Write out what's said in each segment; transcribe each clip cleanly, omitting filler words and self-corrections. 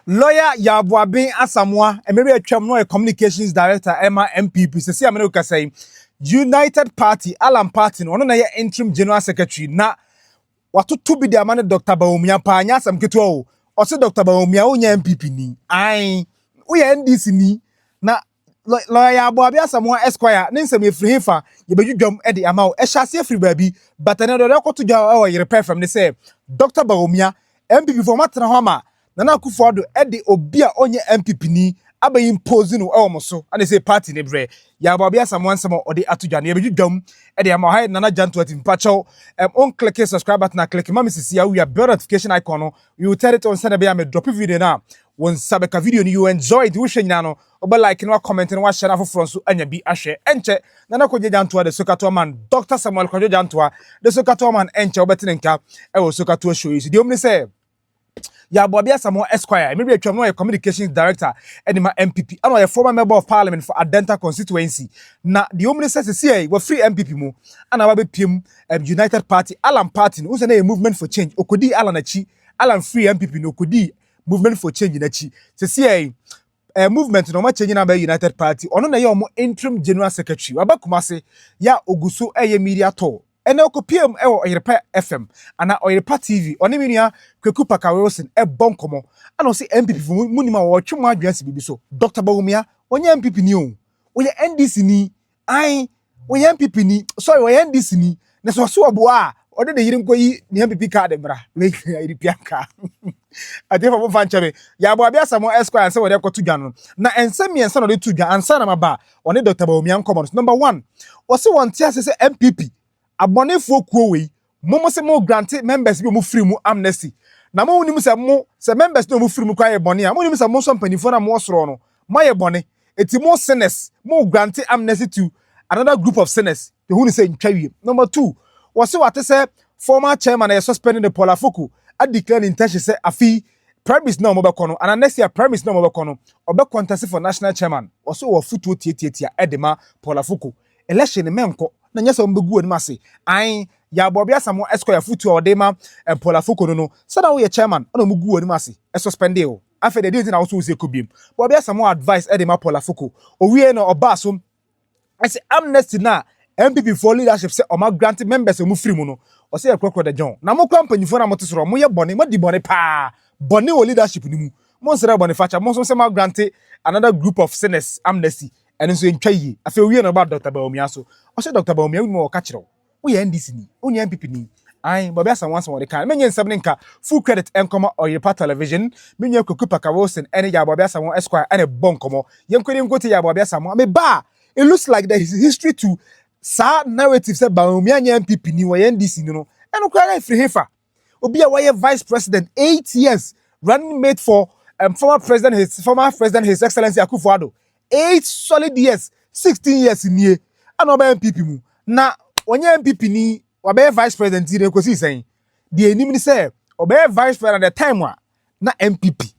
Lawyer Yaw Buaben Asamoah, maybe a Communications Director, Emma MPP, say America say United Party, Alan Party, no na interim General Secretary. Na watu to be the man Dr. Bawumia pa nya sam keto o se Dr. Bawumia o nya MPP ni. Ai, o ya NDC ni. Na Lawyer Yaw Buaben Asamoah Esquire, nsem efiri hefa, ye bedwudwam e de ama o e hyase efiri baabi, but na do rekoto dwa o yere perform ne say Dr. Bawumia MPP for matena ho ama Nana Akufo Addo edi obi a onye MPP ni abayi impose no e so and say party ne bre Yaw Buaben Asamoah nsem odi atudwa ne bedwudwam e de ama ha nana janto atimpacho on click subscribe button na click ma mesisi ya we are bell notification icon no you tell it on send be am drop video na won sabeka video ni you enjoy it we nyina no oba like no comment no wa share for front so anya bi ahwe enche nana ko janto de sokato man Dr. Samuel ko janto de sokato man enche obetene nka e wo sokato show yi di omni say Yaw Buaben Asamoah Esquire, maybe a Communications Director, and my MPP, and a former member of Parliament for Adenta constituency. Now, the Home Minister says, we're free MPP mo, and I will be United Party, Alan Party, who's a movement for change, Okudi Alan Achi, Alan free MPP, no Okudi movement for change in Achi. To a movement no much changing about United Party, on a interim General Secretary, Abakumase, ya Oguso, a media tour. And now PM Oyrepa FM and Oyrepa TV on Eminia Kwekupa Wilson e bonkomo and also MPP for Munima or Chuma Drensi Bibiso Dr. Bawumia onye MPP ni o onye NDC ni ai onye MPP ni sorry onye NDC ni na so aboa ode de yirim koyi ni MPP card bra we iripianka ade for fan chebe Yaw Buaben Asamoah Esquire say we dey kotudwa no na ensem yensa no dey tudwa ansa na maba one Dr. Bawumia nkomo number 1 wose won tia say MPP abonefo kuowe momo se mo grant members bi mo free mu amnesty na mo nim se mo se members no mo free mu kwaye bone a mo nim se mo so mpanifo na mo soro no maye bone eti mo sinners mo grant amnesty to another group of sinners the who say ntwawie. Number 2 was what say former chairman is suspending the Polafoko a declared intention say afi premise no mo be kono and next year premise no mo be kono obe contest for national chairman also wo futu tietietia edema Polafoko election menko na nyesa mbegu ani mase ai Yaw Buaben Asamoah Esquire futu odema Polafoko no sada wo ye chairman na mbegu ani mase e suspend e o afa de dey na wo so se kobiem Buaben Asamoah advice edema Polafoko owie no oba so ese amnesty na MPP for leadership say o ma grant members mu free mu no o say ekokro de John na mo company for na mo tesoro mo ye bone mo di bone pa bone o leadership ni mu mo nsere bone facha mo so say ma grant another group of sinners amnesty and so ntwaye afa owie no about Dr. Bawumia so o say Dr. Bawumia we mo ka kire wo ye NDC ni wo ye MPP ni ai Buaben Asamoah de kan menye nsam ne nka full credit enkoma Oyrepa television menye Kwekupa Wilson ene Yaw Buaben Asamoah Esquire ene bonkomo yenkwere nkoti Yaw Buaben Asamoah me ba it looks like there is history to sa narrative say Bawumia nya MPP ni wo ye NDC ni no eno kwara free hefa obi a wo vice president 8 years running mate for former president his excellency Akufo Addo 8 solid years 16 years nie ana oba MPP mu na onye MPP ni oba vice president ni ko si sen de enim ni say oba vice president at the time wa na MPP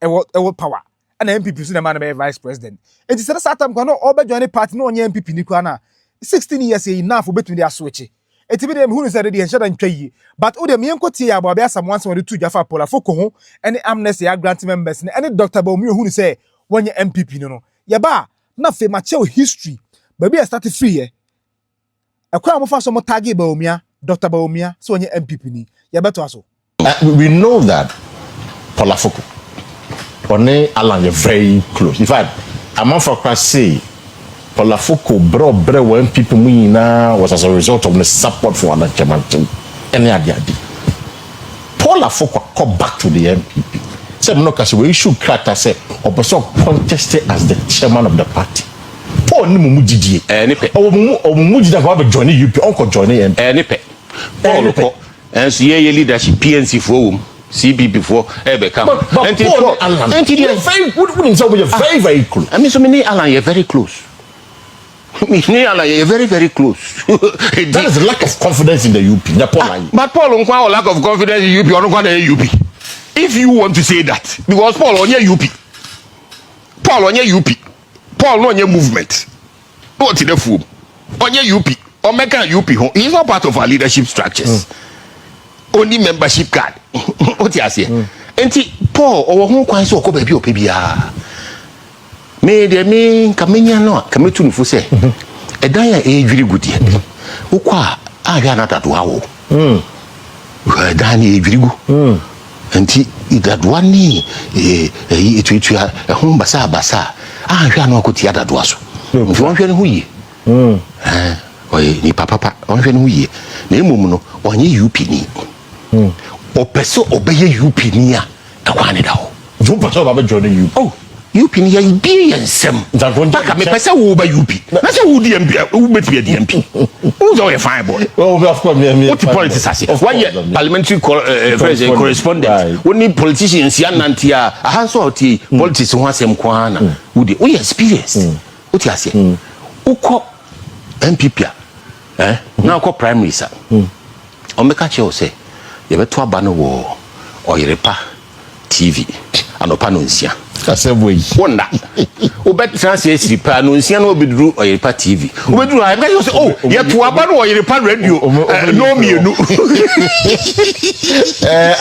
e power ana MPP so na man be vice president it is that time ko no oba join party no onye MPP ni ko na 16 years e enough between their switch eti bi dem hu say de enhye dan twayi but o dem yenkotie Yaw Buaben Asamoah so de tudwa fa Polafoko ho any amnesty ya grant members any Dr. Bawumia hu say wonye MPP no yeba na fe mache history baby I start free here akwa mo fa so mo tag Bawumia Dr. Bawumia so wonye MPP ni yebeto aso we know that Polafoko one Alan very close in fact among for class say Polafoko bro when people na was as a result of the support for another chairman any idea Polafoko come back to the MPP say no kasi we issue character say oboso contested as the chairman of the party Paul ni mumu didie nipe mumu didie ko be join UP onko join nipe Paul ko enso ye leadership PNC for CBP for ebe come very very close I mean so many Alan you very close you're very, very close. That is a lack of confidence in the UP. But Paul, lack of confidence in UP, or not UP. If you want to say that, because Paul on your UP, Paul on your UP, Paul on your movement, what in the fool on your UP, or make a UP, he's not part of our leadership structures. Only membership card. What you say? And Paul or who can so go baby or pebia. Me de me kamenya no kametu nfo se. E dan ya e dwiri gudie. Wo kwa ahia na dado awo. Dan e dwiri gu. Enti idadwa ni etuetu ho basa ahia na okotia dado aso. Nti won hwe ne ho yi. Oye ni papa won hwe ne ho yi. Na emom no onye UP ni. Opeso obeye UP ni a akwane da ho. Jo paso ba be join UP. Oh, UP ni ya bi yensem. Baka me pese wo ba UP. Na se wo di MP, wo beti di MP. Who's all a fine boy? Well, of course, me. What the politics are saying? Why parliamentary correspondent? We need politicians here nantia. A hands out politics who has them kwana. We experience. What you say? Uko NPP now ko primary sir. O make catch you say. You better abano wo or Yerepa TV anopa no nsia. Kasebwe. Wonder. O bet translate repair no nsia no obedru or Yerepa TV. Obedru I you say oh ye to abano or Yerepa radio no me no.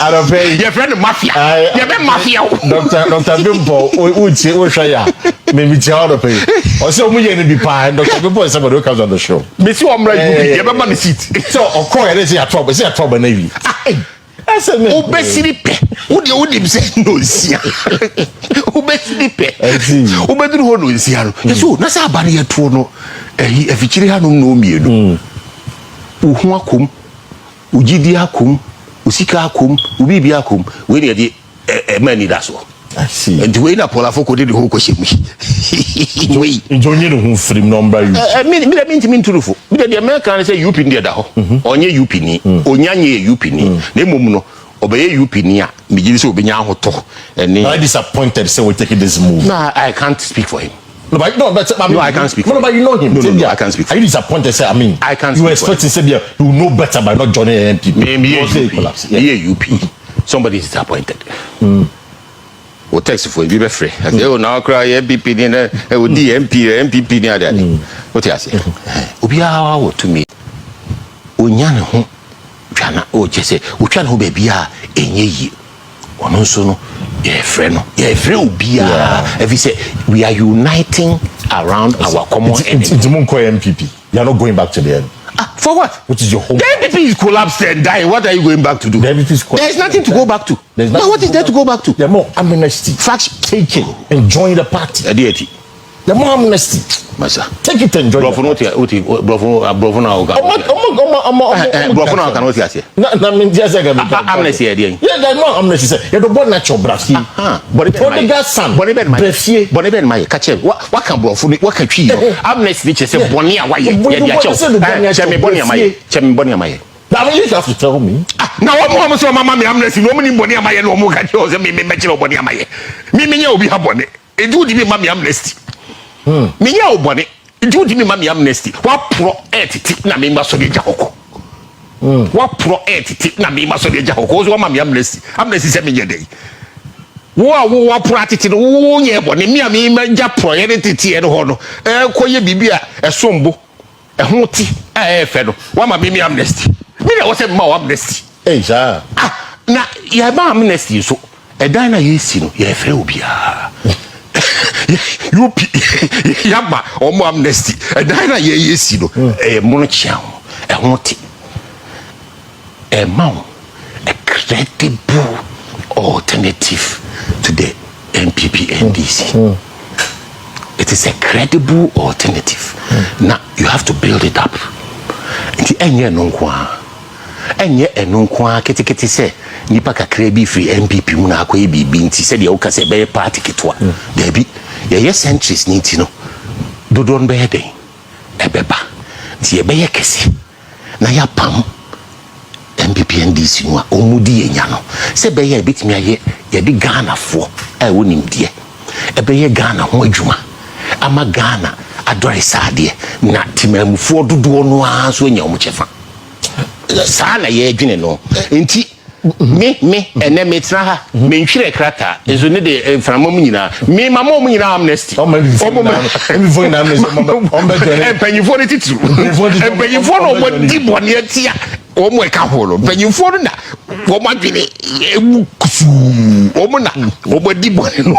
Arope Your friend mafia. You be mafia. Dr. Bimpo uchi o shaya. Me mi tia Arope. O say omu ye ni bi pa Dr. Bimpo is somebody who comes on the show. Me see omra you be man seat. So of course they say a trouble na wi. Obesiri pe wo de say no nsia obesiri pe obeduru ho no nsia no yeso na sa abane yeto no afichiri hanom no mienu uhu akom ugidi akom usika akom ubibi akom we ne de mani da so I see. And we na pola foko de ho kwhyem we njonye no hu frame number you me truthful me the American say UP ndi da ho onye UP ni onyanye UP ni na emom no obeye UP ni a me gidi say obenya ahoto ene I disappointed say we taking this move. No, I can't speak for him. No, but I can't speak. No, but you know him. No, I can't speak. Are you disappointed? Say, I mean, I can't. You expecting say you know better by not joining NPP. Maybe UP. Somebody is disappointed. O text for you be free. I say, oh now cry NPP ni na o NPP ni ada ni. What you say? Obi a wo to me. Onya ne ho twana o chese. O twana ho baby a enye yi. Ono so no yeah friend obia if you say we are uniting around our common enemy. MPP. You are not going back to the end. For what? Which is your home? The NPP is collapsed and dying. What are you going back to do? The NPP is collapsed. There is nothing to go back to. No, what is there to go back to? There more amnesty. Facts taking and join the party. The more amnesty. Masa. Take it and join. Brofo na oga. Brofo na kan o ti ase. Na me just say amnesty e dey. Yeah, there more amnesty say. You don't born natural brasi. But the son. Boni ben my catch what can brofo ni what can twi. Amnesty ni say boni a waye. Ya dia chew. Chemi boni amaye. Now you have to tell me. Now what so mama me amnesty no me boni amaye no mo ka che o say me chiro boni amaye. Me nya obi ha boni. E do di me mama amnesty. Me nya obone nti di me ma me amnesty wa pro etiti na me ma so de jahoko wa pro etiti na me ma so de jahoko so wa ma me amnesty se me nya dey wo pro atiti no wo nya ebone me ma ja pro ye titi e no no koye bibia esombo ho ti fe no wa ma me amnesty me na wo se ma amnesty sir na ya ma amnesty so e dan na yesi no ye fe obia UP yaba omo amnesty and na ye yesi no mono chia ho ti a credible alternative to the NPP NDC. It is a credible alternative. Now you have to build it up. Nti enye no kwa kete se nipa kakra bi free NPP mu na akoye bibi nti se de wo ka se be party ketwa da bi ye centrist ni ti no dodon be den ebeba nti ye be ye kese na ya pam NPP NDC no omudi enya no se be ye bitimi aye ye di Ghana fo wonim de ebe ye Ghana ho adwuma ama Ghana adore sade na timamufo dodo no a so nya omuchefa sana ye dwene no nti me ene metra ha me nhwire krata ezo ne de mframam nyina me mama om nyina amnesty emifo na amnesty empanyifo ne titru empanyifo no wodi bone atia omo e ka ho no panyimfo no na omo adwene emu kusu omo na omo di bone no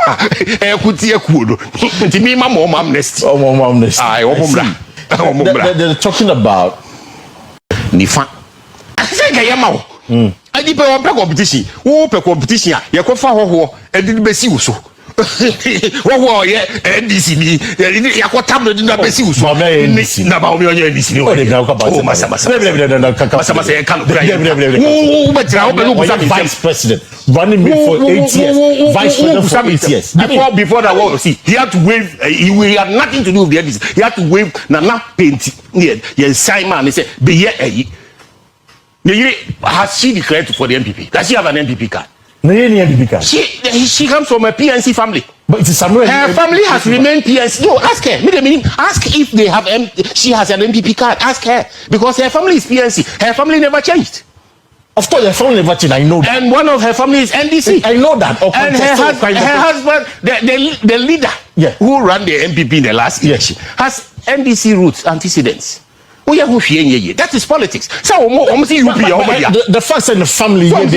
e kuti akuo no nti mi ma mo amnesty ai omo mra they're talking about nifa ase ga yema wo adi pe won pe competition wo pe competition a ye ko fa hoho edi besi wo so wo ye NDC ni yakotam no dinda besi uso na ba omi onye NDC ni o masa ye kan vice president running me for 8 years vice president for 8 years before that war see he had to waive he had nothing to do with the NDC he had to waive na paint ye sign man he say be ye has she declared for the NPP does she have an NPP card? She comes from a PNC family. But it is somewhere. Her family has remained PNC. No, ask her. Ask if they have. She has an NPP card. Ask her because her family is PNC. Her family never changed. Of course, her family never changed. I know that. And one of her family is NDC. I know that. And her husband, the leader who ran the NPP in the last election, has NDC roots, antecedents. That is politics. So the first in the family okay.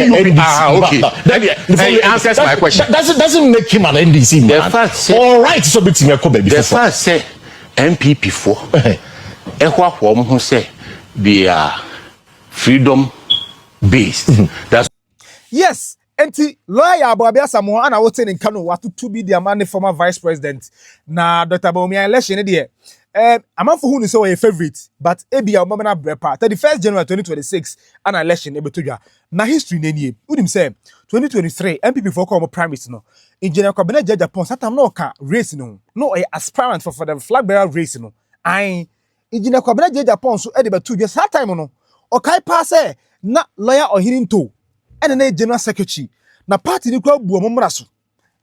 Answers my question. Doesn't make him an NDC man. All right, so the first say NPP for who say they are freedom based. That's yes. Enti lawyer Yaw Buaben Asamoah ana wote in Kano watu be the man former vice president na Dr. Bawumia election there. Amanfo who say your favorite but ebia omama brepa 31st January 2026 an election ebetodwa na history nenie unim say 2023 MPP for come primaries no engineer Kwabena Japan satam no ka race no aspirant for the Flagbearer race no ai engineer Kwabena Japan so e de betodwa that time no okai pass na lawyer Ohirinto and na general secretary na party ni kwa buo momra so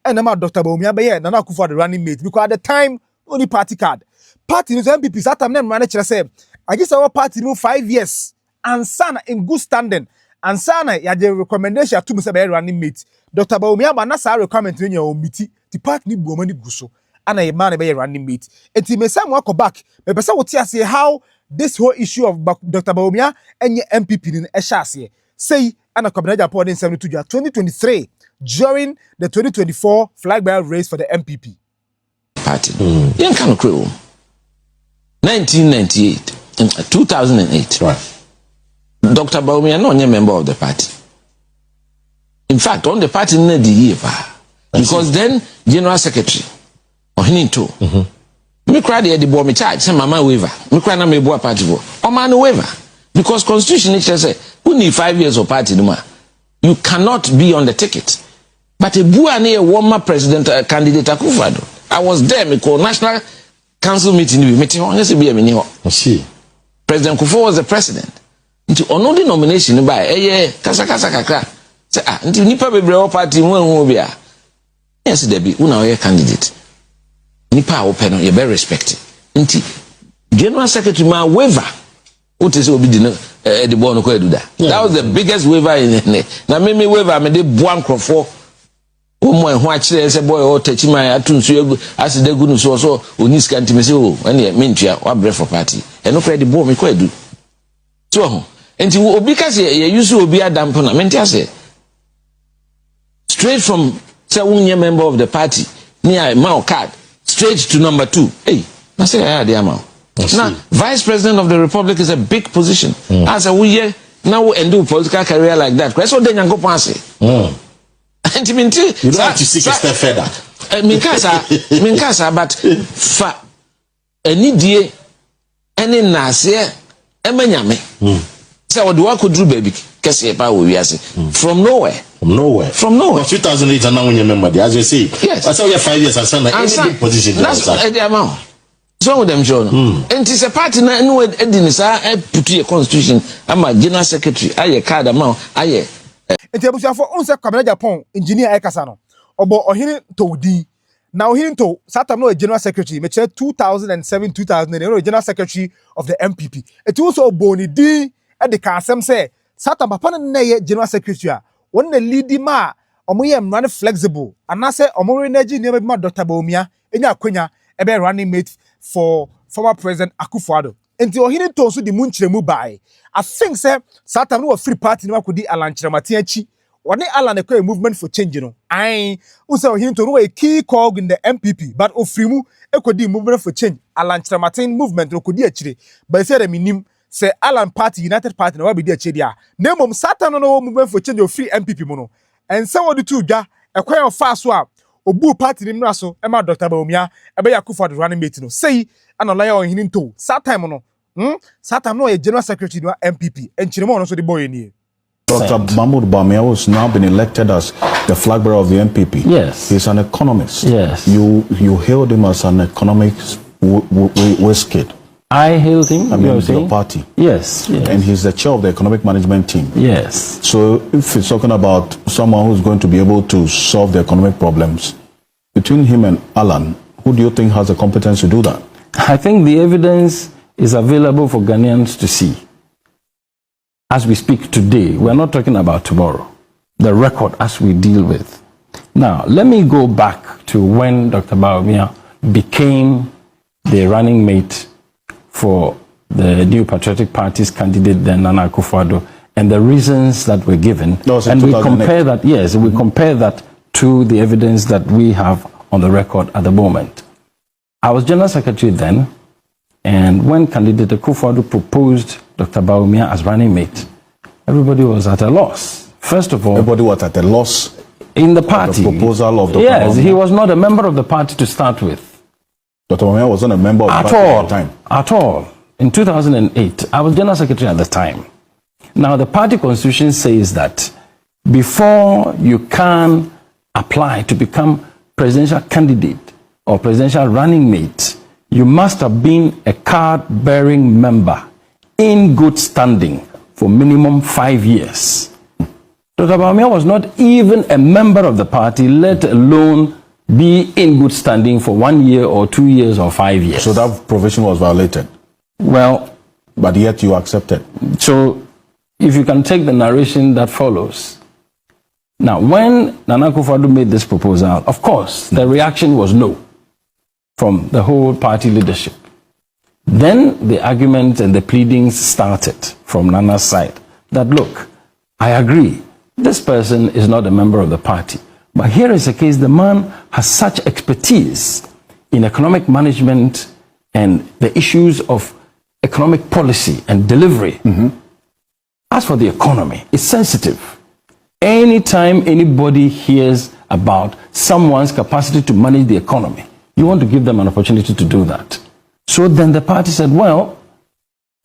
and na Dr. Bawumia be na Akufo Addo running mate because at the time only party card party is MPP that time man say I just our party no 5 years and sana in good standing and sana ya the recommendation to me say be running mate Dr. Bawumia ba na sa requirement when you meet the party ni buo mani guso and a man be running mate enti me say mo back me pese wo tia say how this whole issue of Dr. Bawumia and your MPP ni e sha say and Kwabena Japan in 2023 during the 2024 Flagbearer race for the MPP party. Yen kan kro 1998 and 2008. Right. Dr. Bawumia no nye member of the party. In fact, on the party na the year because then general secretary Ohininto. Me cry the boy me charge say mama waiver. Me cry na me boy party go. O man waiver because constitution it say who need 5 years of party no ma. You cannot be on the ticket. But a bua na a warmer president candidate Akufo Addo. I was there me call national council meeting see. President Akufo was the president. Into ono the nomination by kasa kakra. Say into nipa bebre party won bia. Yes there be una we candidate. Nipa open you be respected. Into general secretary ma waiver. What is obi the boy no ko do that. That was the biggest waiver in na me waiver me dey boan crofo omo ehun a kire say boy o tachi man atunsu egu aside gu no so oniska ntime say o ene mentua wa bre for party eno kre the boy me ko edu so ho enti obi ka say ye use obi adampo na mentia say straight from say unye member of the party near my card straight to number 2 hey na say ya dey am now vice president of the republic is a big position as a we now end political career like that so then you go pass it you don't have to seek a step further. Minkasa, but fa any die any nase emenyame. So what do I could do baby? Kese pa we ase from nowhere. From nowhere. 2008 and now when you remember as you say. Yes. That's how you 5 years and son any big position. That's the amount. So with them John. And it's a party na no edinisa put your constitution. I'm a general secretary. Aye card amount. Aye. Enti abusuafo onse Kwabena Japan engineer ekasa no obo Ohirinto di na Ohirinto satam no general secretary me 2007 2008 no general secretary of the MPP eti also oboni di e de ka asem say satam papa na ye general secretary a won na lead ma omo ye mran flexible anase omo energy ne ma Dr. Bawumia enya akwanya e be running mate for former president Akufo Addo enti ohini to so di mu nkyeremu bai. I think say Satan no free party no akodi alankyeremate achi. One Alan a movement for change no. I also ohini to no a key cog in the NPP, but ofrimu ekodi movement for change alankyeremate movement no kodi achire. But say minim say Alan Party United Party na wa be di achire dia. Na mom Satan no movement for change of free NPP mo no. And some of the two dwa ekwan of fast so obu party nim no so e ma Dr. Bawumia e be Akufo Addo running mate no. Say anola ya ohini to. Satan no Satan no a general secretary no MPP and Chirimo no so the boy ni. Dr. Mahamudu Bawumia has now been elected as the flag bearer of the NPP. Yes. He's an economist. Yes. You hailed him as an economic whiz kid. I hailed him. I mean, your party. Yes, yes. And he's the chair of the economic management team. Yes. So if it's talking about someone who's going to be able to solve the economic problems, between him and Alan, who do you think has the competence to do that? I think the evidence is available for Ghanaians to see. As we speak today, we're not talking about tomorrow. The record as we deal with. Now, let me go back to when Dr. Bawumia became the running mate for the new Patriotic Party's candidate, then Nana Akufo Addo, and the reasons that were given. And we compare that, yes, we compare that to the evidence that we have on the record at the moment. I was General Secretary then, and when candidate Akufo Addo proposed Dr. Bawumia as running mate, everybody was at a loss. First of all, everybody was at a loss in the party. The proposal of Dr. Yes, Bawumia. he was not a member of the party to start with. Dr. Bawumia wasn't a member of the party at the time. At all. In 2008, I was General Secretary at the time. Now, the party constitution says that before you can apply to become presidential candidate or presidential running mate, you must have been a card-bearing member in good standing for minimum 5 years. Dr. Bawumia was not even a member of the party, let alone be in good standing for 1 year or 2 years or 5 years. So that provision was violated? Well... But yet you accepted? So, if you can take the narration that follows. Now, when Nana Akufo Addo made this proposal, of course, the reaction was no from the whole party leadership. Then the argument and the pleadings started from Nana's side that, look, I agree, this person is not a member of the party. But here is a case, the man has such expertise in economic management and the issues of economic policy and delivery. As for the economy, it's sensitive. Anytime anybody hears about someone's capacity to manage the economy, you want to give them an opportunity to do that. So then the party said, well,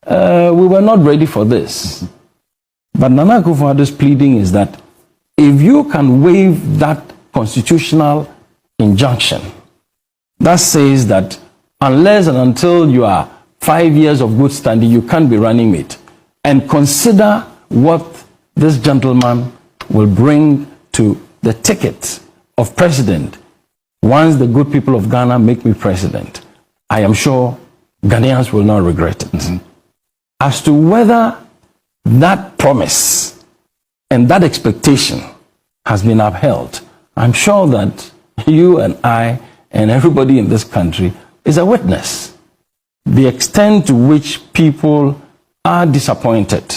we were not ready for this. But Nana Akufo Addo's pleading is that if you can waive that constitutional injunction that says that unless and until you are 5 years of good standing, you can't be running mate, and consider what this gentleman will bring to the ticket of president once the good people of Ghana make me president, I am sure Ghanaians will not regret it. As to whether that promise and that expectation has been upheld, I'm sure that you and I and everybody in this country is a witness. The extent to which people are disappointed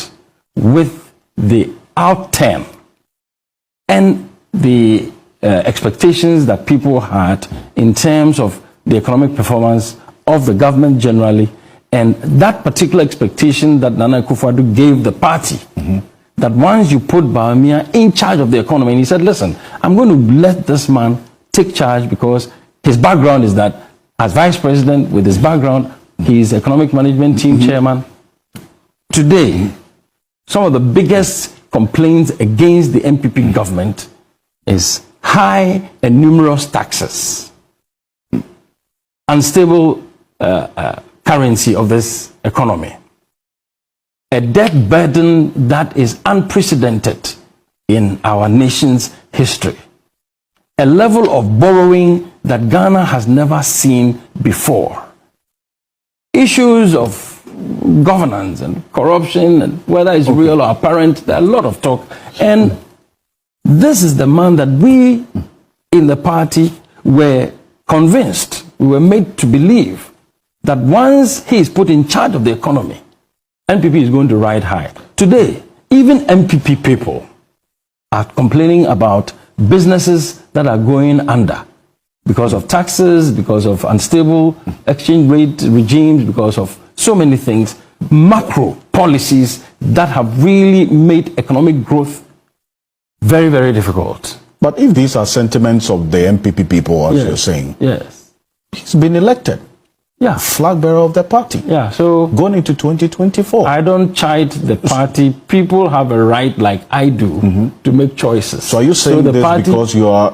with the outcome and the expectations that people had in terms of the economic performance of the government generally, and that particular expectation that Nana Akufo Addo gave the party, that once you put Bawumia in charge of the economy, and he said, listen, I'm going to let this man take charge because his background is that as vice president with his background, he is economic management team chairman. Today, some of the biggest complaints against the NPP government is high and numerous taxes, unstable currency of this economy, a debt burden that is unprecedented in our nation's history, a level of borrowing that Ghana has never seen before, issues of governance and corruption and whether it's real or apparent, there are a lot of talk. And this is the man that we in the party were convinced, we were made to believe that once he is put in charge of the economy, NPP is going to ride high. Today, even NPP people are complaining about businesses that are going under because of taxes, because of unstable exchange rate regimes, because of so many things, macro policies that have really made economic growth very, very difficult. But if these are sentiments of the MPP people, as you're saying, yes, he's been elected. Yeah. Flag bearer of the party. Yeah, so going into 2024. I don't chide the party. People have a right, like I do, to make choices. So are you saying the this party, because you are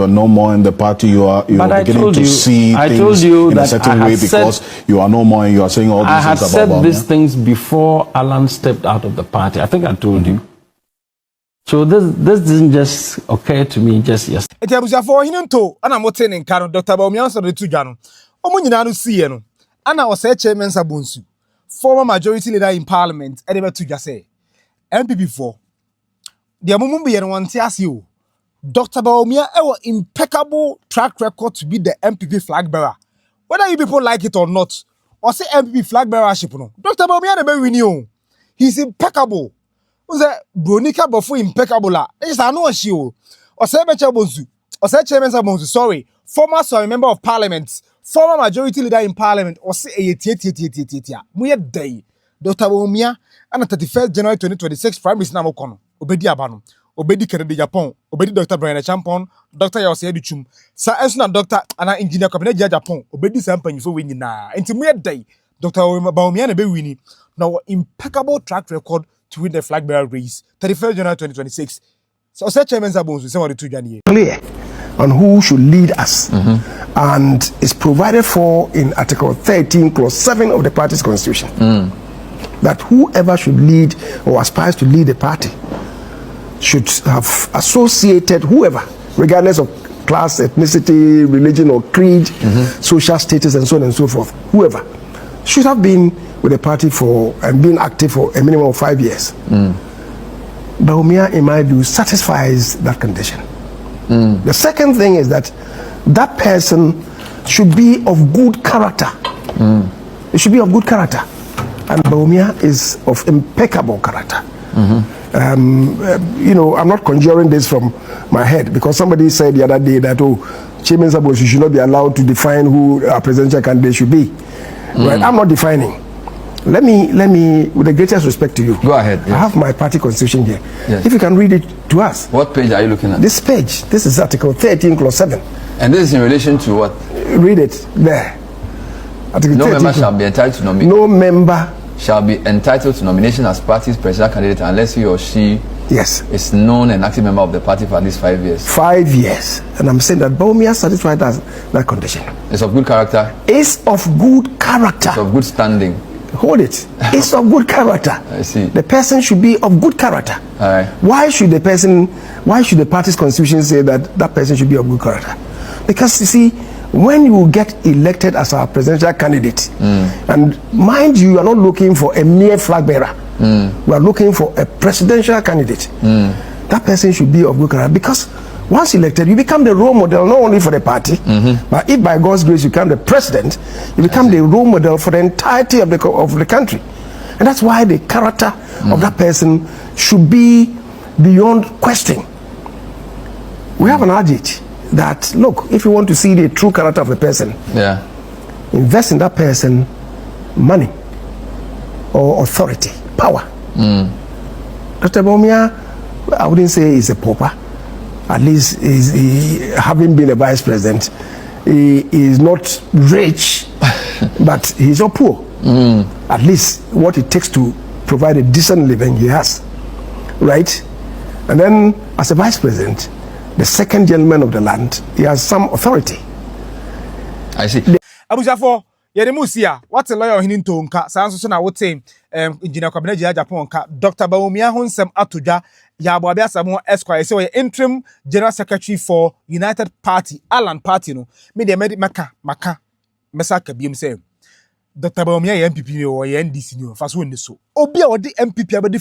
no more in the party? You are beginning to see things in a certain way because you are no more and you are saying all these things about I had said these things before Alan stepped out of the party. I think I told you. So this didn't just occur to me just yesterday. Eti abusiafo hinento ana mote ne nka no Dr. Bawumia so de tudwa no. Omo nyina no sie no. Ana ose chairman Sabonsu, former majority leader in parliament, e de betudwa say NPP for the amumum be no wante ase o. Dr. Bawumia impeccable track record to be the MPP flag bearer. Whether you people like it or not, or say MPP flag bearership no. Dr. Bawumia na be wini o. He's impeccable. Uze bronika bofo impeccable la. Is anu ashi o. Ose becha bonsu. Ose chairman Sabonsu, sorry. Former member of parliament, former majority leader in parliament, ose tia. Muye day. Dr. Bawumia and 31st January 2026 Prime Minister Namokono. Obedi abano. Obedi Kennedy Japan. Obedi Dr. Brian Champon. Dr. Yaw Buaben Sa esuna Dr. ana engineer cabinet Japan. Obedi sampan for winning na. Enti muye day. Dr. Bawumia na be winning. Now impeccable track record to win the flag bearer race 31st January 2026. So such chairman Sabonsu say what the two January. Clear on who should lead us and is provided for in Article 13 Clause 7 of the party's constitution that whoever should lead or aspires to lead the party should have associated whoever, regardless of class, ethnicity, religion or creed, social status and so on and so forth, whoever should have been with the party for and been active for a minimum of 5 years. Bawumia, in my view, satisfies that condition. The second thing is that that person should be of good character. It should be of good character. And Bawumia is of impeccable character. You know, I'm not conjuring this from my head because somebody said the other day that, Chairman Sabonsu should not be allowed to define who a presidential candidate should be. Right? I'm not defining. Let me, with the greatest respect to you. Go ahead. Yes. I have my party constitution here. Yes. If you can read it to us. What page are you looking at? This page. This is Article 13, Clause 7. And this is in relation to what? Read it there. Article No 13, member shall be entitled to nomination. No member shall be entitled to nomination as party's presidential candidate unless he or she is known and active member of the party for at least 5 years. 5 years. And I'm saying that Bawumia satisfied that condition. It's of good character. Is of good character. It's of good standing. Hold it. It's of good character. I see. The person should be of good character. All right. Why should the party's constitution say that person should be of good character? Because you see, when you get elected as our presidential candidate, and mind you are not looking for a mere flag bearer, we are looking for a presidential candidate. That person should be of good character because once elected, you become the role model not only for the party, but if by God's grace you become the president, you become the role model for the entirety of the country. And that's why the character of that person should be beyond question. We have an adage that, look, if you want to see the true character of a person, invest in that person money or authority, power. Dr. Bawumia, I wouldn't say he's a pauper. At least having been a vice president, he is not rich, but he's not poor. At least what it takes to provide a decent living, he has. Right? And then, as a vice president, the second gentleman of the land, he has some authority. I see. Abujafo, Yeremusia, what's a lawyer in Tonka, Sanson, I would say, Engineer Cabinet Japan, Dr. Bawumia Hunsem Atuja, Yaw Buaben Asamoah Esquire, so interim general secretary for United Party, Alan Party, no, media maka, Mesaka Beam say, Dr. Bawumia NPP or NDC, no, fast win so. Obia or the MPP about the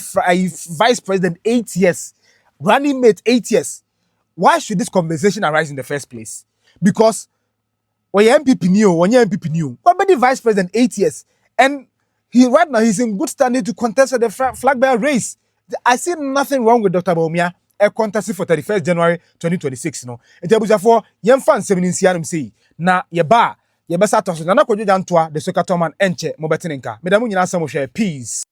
vice president 8 years, running mate 8 years. Why should this conversation arise in the first place? Because MPP new, one MPP new. But the vice president 8 years, and right now he's in good standing to contest the flag bearer race. I see nothing wrong with Dr. Bawumia. A contest for 31st January 2026. No, it was for young fans 17 CRM say na yeba sa toso na kwadwo jantwa de sokatoman enche mobetinenka. Medamu nyina samu share peace.